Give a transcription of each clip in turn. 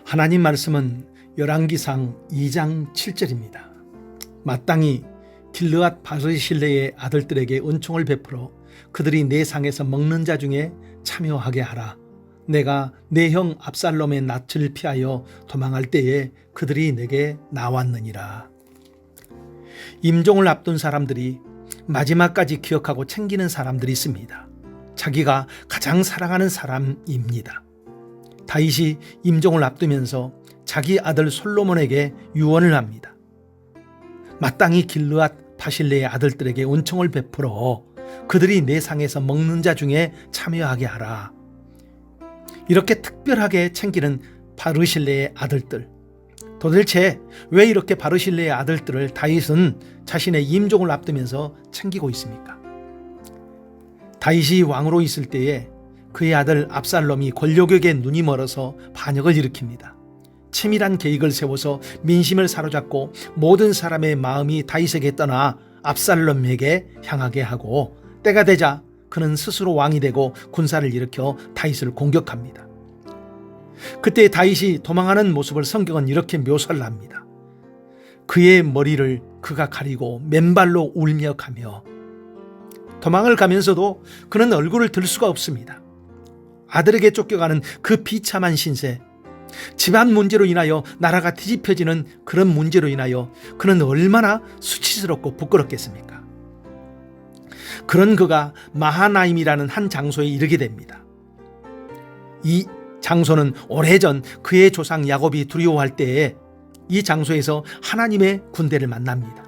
하나님 말씀은 열왕기상 2장 7절입니다. 마땅히 길르앗 바르실레의 아들들에게 은총을 베풀어 그들이 내 상에서 먹는 자 중에 참여하게 하라. 내가 내 형 압살롬의 낯을 피하여 도망할 때에 그들이 내게 나왔느니라. 임종을 앞둔 사람들이 마지막까지 기억하고 챙기는 사람들이 있습니다. 자기가 가장 사랑하는 사람입니다. 다윗이 임종을 앞두면서 자기 아들 솔로몬에게 유언을 합니다. 마땅히 길르앗 바실레의 아들들에게 은총을 베풀어 그들이 내 상에서 먹는 자 중에 참여하게 하라. 이렇게 특별하게 챙기는 바르실레의 아들들, 도대체 왜 이렇게 바르실레의 아들들을 다윗은 자신의 임종을 앞두면서 챙기고 있습니까? 다윗이 왕으로 있을 때에 그의 아들 압살롬이 권력에게 눈이 멀어서 반역을 일으킵니다. 치밀한 계획을 세워서 민심을 사로잡고 모든 사람의 마음이 다윗에게 떠나 압살롬에게 향하게 하고, 때가 되자 그는 스스로 왕이 되고 군사를 일으켜 다윗을 공격합니다. 그때 다윗이 도망하는 모습을 성경은 이렇게 묘사를 합니다. 그의 머리를 그가 가리고 맨발로 울며 가며, 도망을 가면서도 그는 얼굴을 들 수가 없습니다. 아들에게 쫓겨가는 그 비참한 신세, 집안 문제로 인하여 나라가 뒤집혀지는 그런 문제로 인하여 그는 얼마나 수치스럽고 부끄럽겠습니까? 그런 그가 마하나임이라는 한 장소에 이르게 됩니다. 이 장소는 오래전 그의 조상 야곱이 두려워할 때에 이 장소에서 하나님의 군대를 만납니다.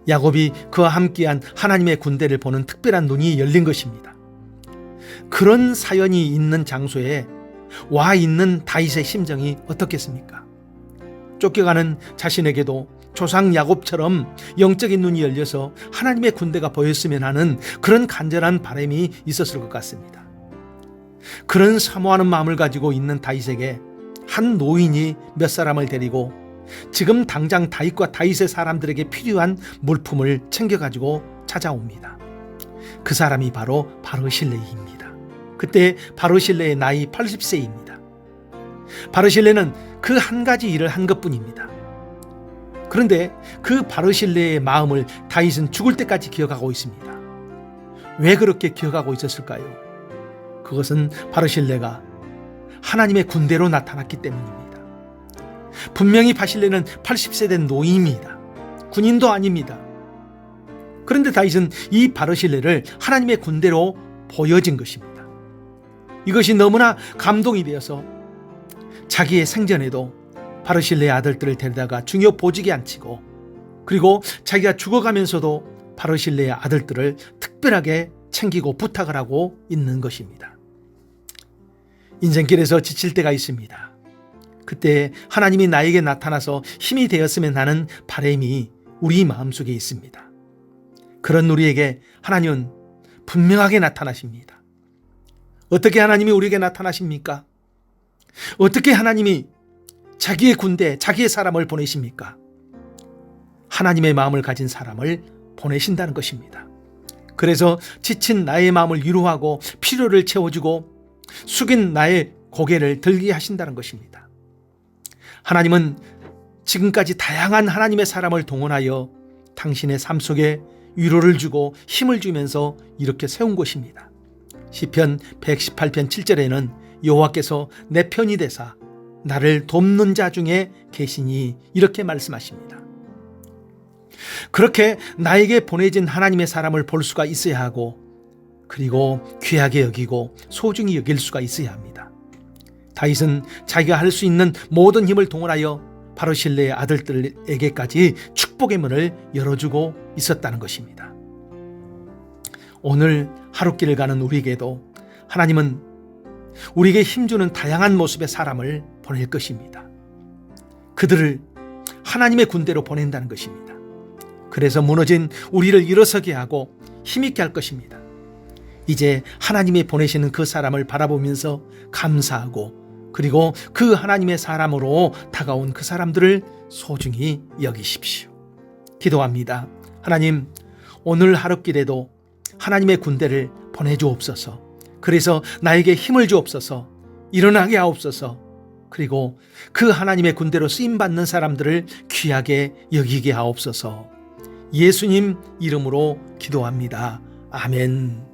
야곱이 그와 함께한 하나님의 군대를 보는 특별한 눈이 열린 것입니다. 그런 사연이 있는 장소에 와 있는 다윗의 심정이 어떻겠습니까? 쫓겨가는 자신에게도 조상 야곱처럼 영적인 눈이 열려서 하나님의 군대가 보였으면 하는 그런 간절한 바람이 있었을 것 같습니다. 그런 사모하는 마음을 가지고 있는 다윗에게 한 노인이 몇 사람을 데리고 지금 당장 다윗과 다윗의 사람들에게 필요한 물품을 챙겨가지고 찾아옵니다. 그 사람이 바로 바르실레이입니다. 그때 바르실레의 나이 80세입니다. 바르실레는 그 한 가지 일을 한 것뿐입니다. 그런데 그 바르실레의 마음을 다윗은 죽을 때까지 기억하고 있습니다. 왜 그렇게 기억하고 있었을까요? 그것은 바르실레가 하나님의 군대로 나타났기 때문입니다. 분명히 바실레는 80세 된 노인입니다. 군인도 아닙니다. 그런데 다윗은 이 바르실레를 하나님의 군대로 보여진 것입니다. 이것이 너무나 감동이 되어서 자기의 생전에도 바르실레의 아들들을 데려다가 중요 보직에 앉히고, 그리고 자기가 죽어가면서도 바르실레의 아들들을 특별하게 챙기고 부탁을 하고 있는 것입니다. 인생길에서 지칠 때가 있습니다. 그때 하나님이 나에게 나타나서 힘이 되었으면 하는 바람이 우리 마음속에 있습니다. 그런 우리에게 하나님은 분명하게 나타나십니다. 어떻게 하나님이 우리에게 나타나십니까? 어떻게 하나님이 자기의 군대, 자기의 사람을 보내십니까? 하나님의 마음을 가진 사람을 보내신다는 것입니다. 그래서 지친 나의 마음을 위로하고 필요를 채워주고 숙인 나의 고개를 들게 하신다는 것입니다. 하나님은 지금까지 다양한 하나님의 사람을 동원하여 당신의 삶 속에 위로를 주고 힘을 주면서 이렇게 세운 것입니다. 시편 118편 7절에는 여호와께서 내 편이 되사 나를 돕는 자 중에 계시니 이렇게 말씀하십니다. 그렇게 나에게 보내진 하나님의 사람을 볼 수가 있어야 하고, 그리고 귀하게 여기고 소중히 여길 수가 있어야 합니다. 다윗은 자기가 할 수 있는 모든 힘을 동원하여 바르실레의 아들들에게까지 축복의 문을 열어주고 있었다는 것입니다. 오늘 하루길을 가는 우리에게도 하나님은 우리에게 힘주는 다양한 모습의 사람을 보낼 것입니다. 그들을 하나님의 군대로 보낸다는 것입니다. 그래서 무너진 우리를 일어서게 하고 힘있게 할 것입니다. 이제 하나님이 보내시는 그 사람을 바라보면서 감사하고, 그리고 그 하나님의 사람으로 다가온 그 사람들을 소중히 여기십시오. 기도합니다. 하나님, 오늘 하루길에도 하나님의 군대를 보내주옵소서. 그래서 나에게 힘을 주옵소서. 일어나게 하옵소서. 그리고 그 하나님의 군대로 쓰임받는 사람들을 귀하게 여기게 하옵소서. 예수님 이름으로 기도합니다. 아멘.